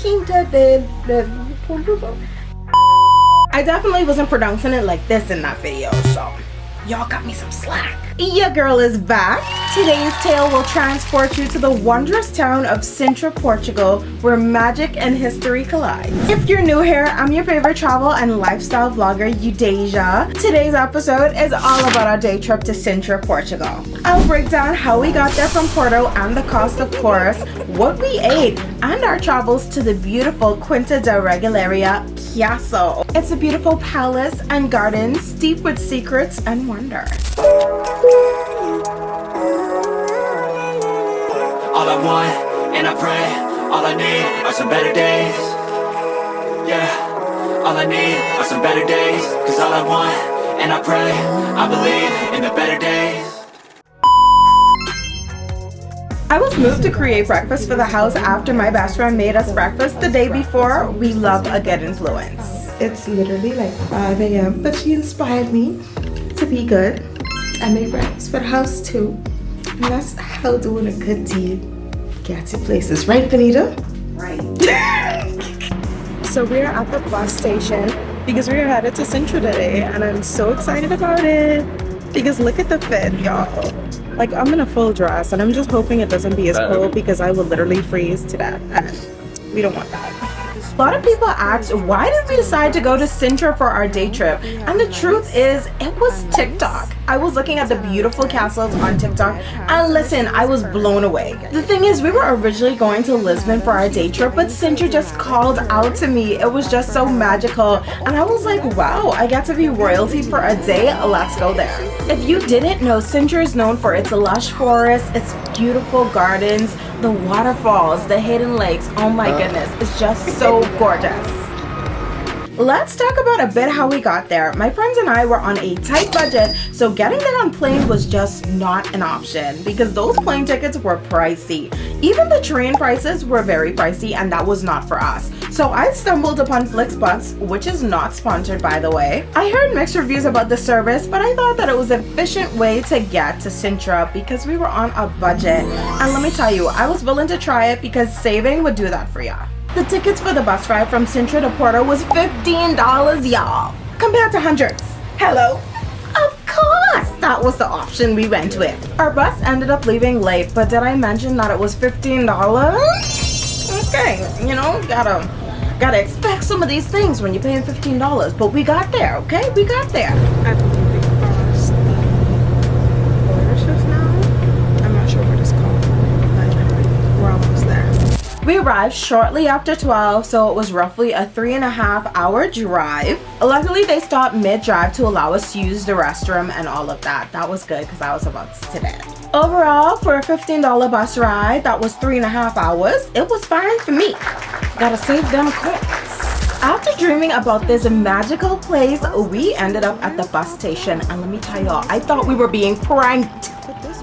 Quinta Da Portugal. I definitely wasn't pronouncing it like this in that video, so y'all got me some slack. Your girl is back. Today's tale will transport you to the wondrous town of Sintra, Portugal, where magic and history collide. If you're new here, I'm your favorite travel and lifestyle vlogger, Eudasia. Today's episode is all about our day trip to Sintra, Portugal. I'll break down how we got there from Porto and the cost, of course, what we ate, and our travels to the beautiful Quinta Da Regaleira castle. It's a beautiful palace and garden steeped with secrets and wonder. All I want, and I pray, all I need are some better days. Yeah, all I need are some better days. Cause all I want, and I pray, I believe in the better days. I was moved to create breakfast for the house after my best friend made us breakfast the day before. We love a good influence. It's literally like 5 a.m. but she inspired me to be good. I made breakfast for the house too. And that's how doing a good deed gets you places. Right, Benita? Right. So we're at the bus station because we're headed to Sintra today and I'm so excited about it. Because look at the fit, y'all. Like, I'm in a full dress and I'm just hoping it doesn't be as cold because I will literally freeze to death and we don't want that. A lot of people asked, why did we decide to go to Sintra for our day trip? And the truth is, it was TikTok. I was looking at the beautiful castles on TikTok and listen, I was blown away. The thing is, we were originally going to Lisbon for our day trip, but Sintra just called out to me. It was just so magical. And I was like, wow, I get to be royalty for a day. Let's go there. If you didn't know, Sintra is known for its lush forests, its beautiful gardens, the waterfalls, the hidden lakes. Oh my goodness, it's just so gorgeous. Let's talk about a bit how we got there. My friends and I were on a tight budget, so getting there on plane was just not an option because those plane tickets were pricey. Even the train prices were very pricey and that was not for us. So I stumbled upon Flix Bus, which is not sponsored by the way. I heard mixed reviews about the service, but I thought that it was an efficient way to get to Sintra because we were on a budget. And let me tell you, I was willing to try it because saving would do that for ya. The tickets for the bus ride from Sintra to Porto was $15, y'all, compared to hundreds. Hello? Of course, that was the option we went with. Our bus ended up leaving late, but did I mention that it was $15? Okay, you know, gotta expect some of these things when you're paying $15, but we got there, okay? We got there. I believe we crossed the border shift now. I'm not sure what it's called, but we're almost there. We arrived shortly after 12, so it was roughly a 3.5-hour drive. Luckily, they stopped mid-drive to allow us to use the restroom and all of that. That was good because I was about to death. Overall, for a $15 bus ride, that was 3.5 hours. It was fine for me. Gotta save them coins. After dreaming about this magical place, we ended up at the bus station. And let me tell y'all, I thought we were being pranked.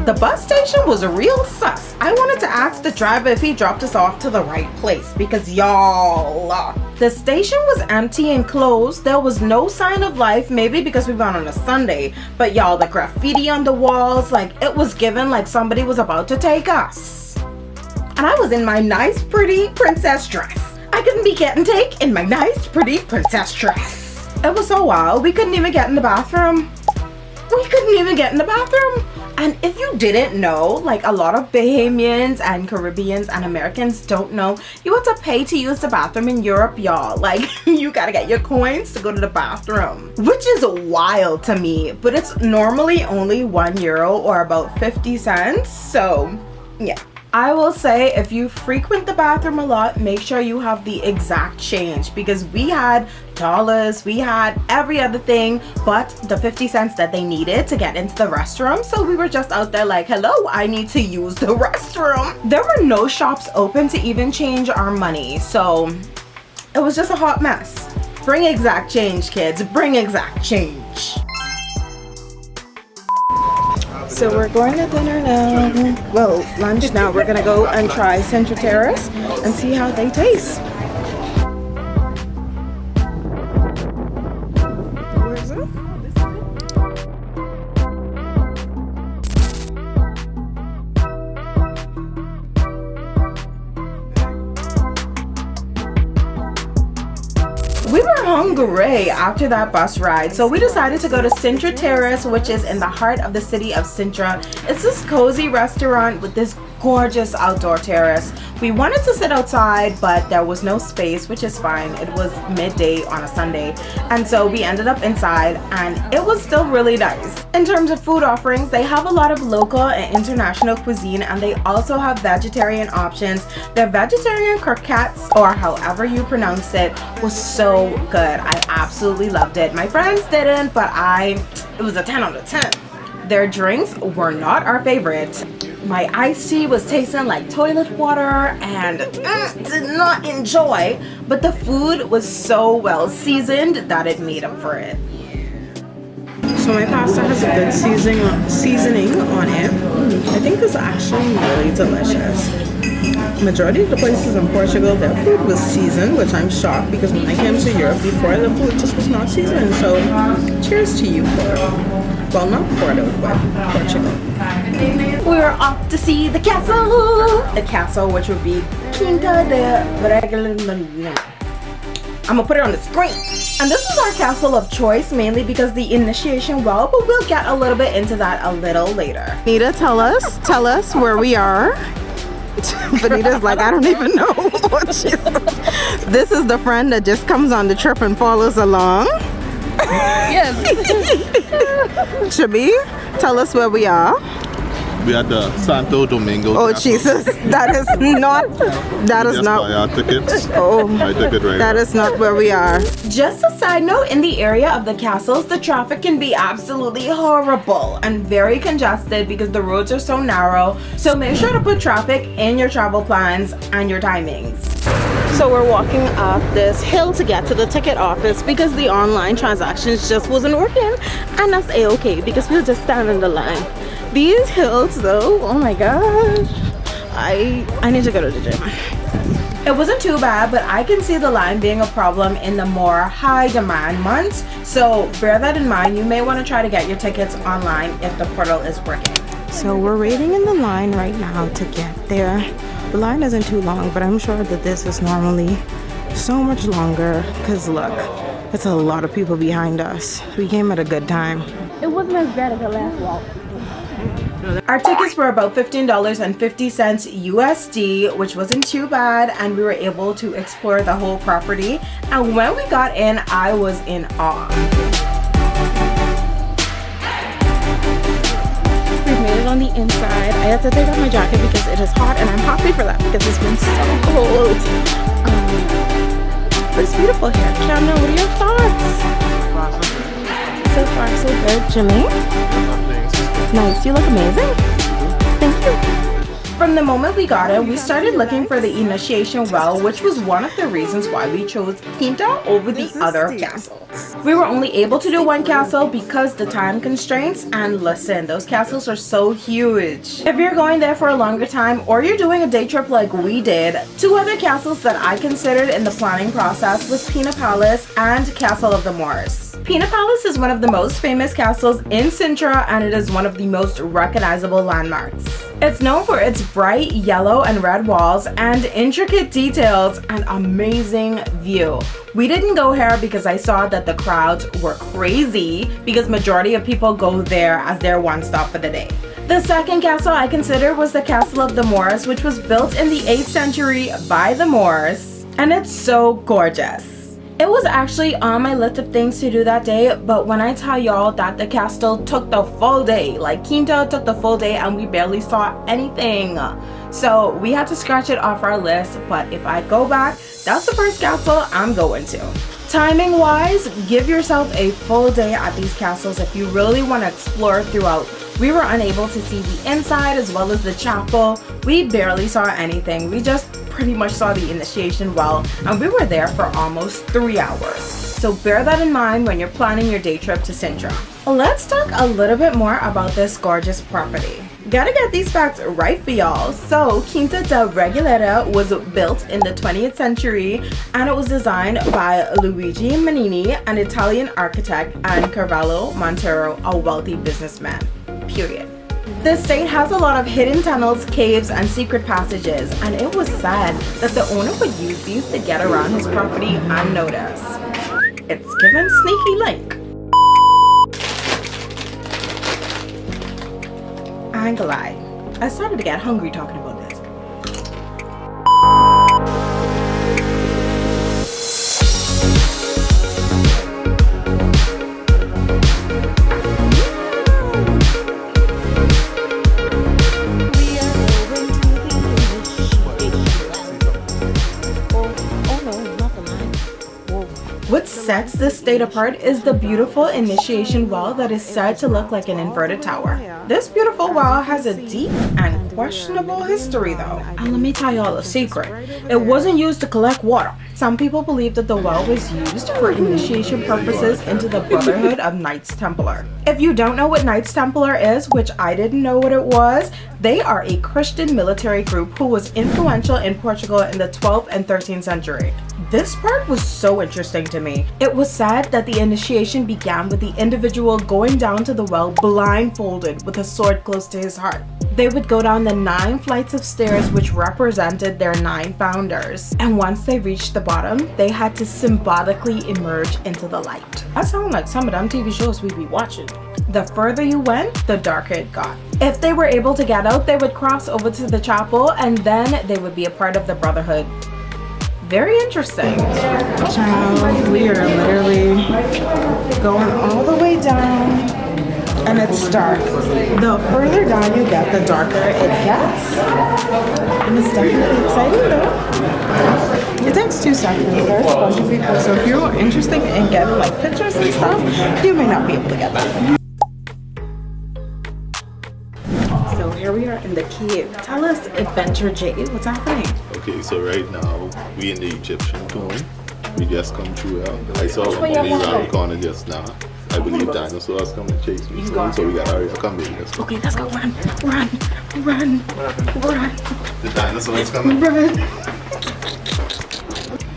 The bus station was a real sus. I wanted to ask the driver if he dropped us off to the right place because y'all, the station was empty and closed. There was no sign of life, maybe because we went on a Sunday, but y'all, the graffiti on the walls, like it was given like somebody was about to take us. And I was in my nice pretty princess dress. I couldn't be getting take in my nice pretty princess dress. It was so wild, we couldn't even get in the bathroom. And if you didn't know, like a lot of Bahamians and Caribbeans and Americans don't know, you have to pay to use the bathroom in Europe, y'all. Like, you gotta get your coins to go to the bathroom, which is wild to me, but it's normally only €1 or about 50 cents. So, yeah. I will say if you frequent the bathroom a lot, make sure you have the exact change because we had dollars, we had every other thing but the 50 cents that they needed to get into the restroom. So we were just out there like, hello, I need to use the restroom. There were no shops open to even change our money. So it was just a hot mess. Bring exact change, kids, bring exact change. So we're going to dinner now. Well, lunch now. We're gonna go and try Sintra Terrace and see how they taste. Where is it? We were hungry after that bus ride, so we decided to go to Sintra Terrace, which is in the heart of the city of Sintra. It's this cozy restaurant with this gorgeous outdoor terrace. We wanted to sit outside, but there was no space, which is fine. It was midday on a Sunday, and so we ended up inside, and it was still really nice. In terms of food offerings, they have a lot of local and international cuisine, and they also have vegetarian options. Their vegetarian croquettes, or however you pronounce it, was so good. I absolutely loved it. My friends didn't, but it was a 10 out of 10. Their drinks were not our favorite. My iced tea was tasting like toilet water and did not enjoy, but the food was so well seasoned that it made up for it. So my pasta has a good seasoning on it. I think it's actually really delicious. Majority of the places in Portugal, their food was seasoned, which I'm shocked because when I came to Europe before, the food just was not seasoned. So cheers to you, Porto. Well, not Porto, but Portugal. We're off to see the castle. The castle, which would be Quinta Da Regaleira. I'm gonna put it on the screen. And this was our castle of choice, mainly because the initiation well, but we'll get a little bit into that a little later. Nita, tell us where we are. Benita's like, I don't even know what she's. This is the friend that just comes on the trip and follows along. Yes. Shabi, tell us where we are. We are at the Santo Domingo. Oh Castle. Jesus, that is not. That is not. Buy our tickets. Oh, I took it right. that is not where we are. Just a side note, in the area of the castles, the traffic can be absolutely horrible and very congested because the roads are so narrow. So make sure to put traffic in your travel plans and your timings. So we're walking up this hill to get to the ticket office because the online transactions just wasn't working, and that's a-okay because we'll just stand in the line. These hills though, oh my gosh, I need to go to the gym. It wasn't too bad, but I can see the line being a problem in the more high demand months, so bear that in mind. You may want to try to get your tickets online if the portal is working. So we're waiting in the line right now to get there. The line isn't too long, but I'm sure that this is normally so much longer because look, it's a lot of people behind us. We came at a good time. It wasn't as bad as the last walk. Our tickets were about $15.50 USD, which wasn't too bad, and we were able to explore the whole property. And when we got in, I was in awe. We've made it on the inside. I have to take off my jacket because it is hot, and I'm happy for that because it's been so cold. But it's beautiful here. Chandra, what are your thoughts? So far, so good. Jimmy? Nice, you look amazing. Thank you. From the moment we got it, we started looking for the initiation well, which was one of the reasons why we chose Quinta over the other castles. We were only able to do one castle because the time constraints, and listen, those castles are so huge. If you're going there for a longer time or you're doing a day trip like we did, two other castles that I considered in the planning process was Pina Palace and Castle of the Moors. Pina Palace is one of the most famous castles in Sintra, and it is one of the most recognizable landmarks. It's known for its bright yellow and red walls and intricate details and amazing view. We didn't go here because I saw that the crowds were crazy because majority of people go there as their one stop for the day. The second castle I considered was the Castle of the Moors, which was built in the 8th century by the Moors, and it's so gorgeous. It was actually on my list of things to do that day, but when I tell y'all that the castle took the full day, like Quinta took the full day and we barely saw anything. So we had to scratch it off our list, but if I go back, that's the first castle I'm going to. Timing wise, give yourself a full day at these castles if you really want to explore throughout. We were unable to see the inside as well as the chapel. We barely saw anything. We just pretty much saw the initiation well, and we were there for almost 3 hours. So bear that in mind when you're planning your day trip to Sintra. Let's talk a little bit more about this gorgeous property. Gotta get these facts right for y'all. So Quinta Da Regaleira was built in the 20th century, and it was designed by Luigi Manini, an Italian architect, and Carvalho Montero, a wealthy businessman. Period. The estate has a lot of hidden tunnels, caves, and secret passages, and it was said that the owner would use these to get around his property unnoticed. It's given sneaky link. I ain't gonna lie. I started to get hungry talking about this. What sets this state apart is the beautiful initiation well that is said to look like an inverted tower. This beautiful well has a deep and questionable history though. And let me tell y'all a secret. It wasn't used to collect water. Some people believe that the well was used for initiation purposes into the Brotherhood of Knights Templar. If you don't know what Knights Templar is, which I didn't know what it was, they are a Christian military group who was influential in Portugal in the 12th and 13th century. This part was so interesting to me. It was said that the initiation began with the individual going down to the well blindfolded with a sword close to his heart. They would go down the 9 flights of stairs which represented their 9 founders. And once they reached the bottom, they had to symbolically emerge into the light. That sounds like some of them TV shows we'd be watching. The further you went, the darker it got. If they were able to get out, they would cross over to the chapel and then they would be a part of the Brotherhood. Very interesting. Child, we are literally going all the way down and it's dark. The further down you get, the darker it gets. And it's definitely exciting though. It takes 2 seconds. There's a bunch of people, so if you're interested in getting like pictures and stuff, you may not be able to get that. So here we are in the cave. Tell us, Adventure Jade, what's happening? Okay, so right now we in the Egyptian tomb. We just come through. I saw one around the corner just now. I believe dinosaurs come and chase me soon, so we gotta hurry up. Come, baby, let's go. Okay, let's go. Run. The dinosaurs coming. Run.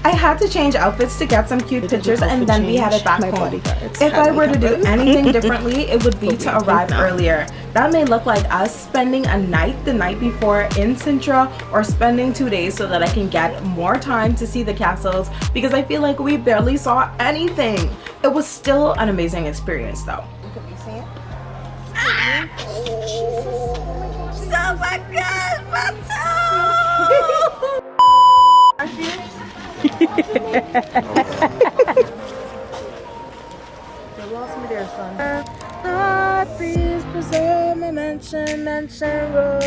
I had to change outfits to get some cute pictures and then we headed back home. If I were to do anything differently, it would be to arrive earlier. That may look like us spending a night the night before in Sintra or spending 2 days so that I can get more time to see the castles because I feel like we barely saw anything. It was still an amazing experience though. Oh my god, my toe! They lost me there, son. Lord, please preserve my mansion, road,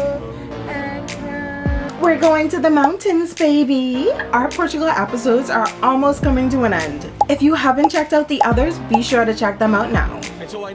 and crown. We're going to the mountains, baby. Our Portugal episodes are almost coming to an end. If you haven't checked out the others, be sure to check them out now.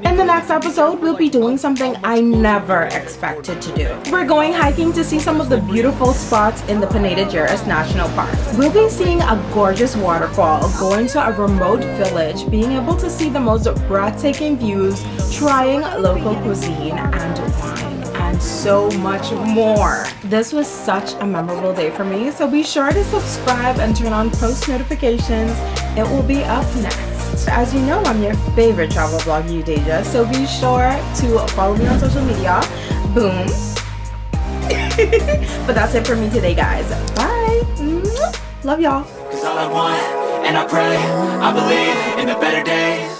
In the next episode, we'll be doing something I never expected to do. We're going hiking to see some of the beautiful spots in the Quinta Da National Park. We'll be seeing a gorgeous waterfall, going to a remote village, being able to see the most breathtaking views, trying local cuisine and wine, and so much more. This was such a memorable day for me, so be sure to subscribe and turn on post notifications. It will be up next. As you know, I'm your favorite travel blog, Eudasia, so be sure to follow me on social media. Boom. But that's it for me today, guys. Bye. Love y'all. 'Cause all I want, and I pray, I believe in the better days.